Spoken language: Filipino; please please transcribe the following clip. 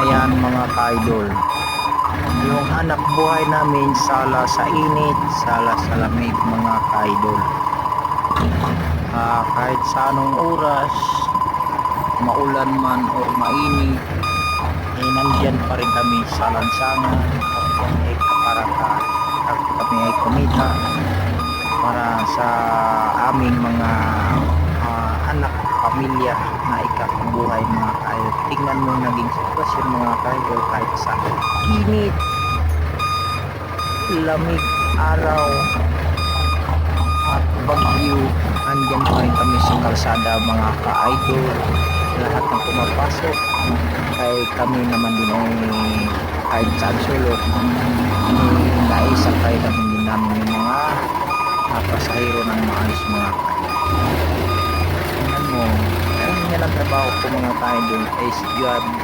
Ayan mga ka-idol, yung hanap buhay namin sala sa init, sala sa lamig mga ka-idol. Kahit sa anong oras, maulan man o mainit, nandyan pa rin kami sa lansangan at yan ay kaparata at kami ay kumita para sa aming mga anak, pamilya na ikabubuhay mga ka-idol. Tingnan mo yung naging sitwasyon mga ka-idol, kahit sa init, lamig, araw at bagyo, andyan pa rin kami sa kalsada mga ka-idol. Lahat ng pumapasok ay kami naman din ay kahit saan sulok naisakay naman din namin yung mga pasahero ng maayos mga ka-idol. Tingnan mo, yan ang trabaho ko mga ka-idol, is job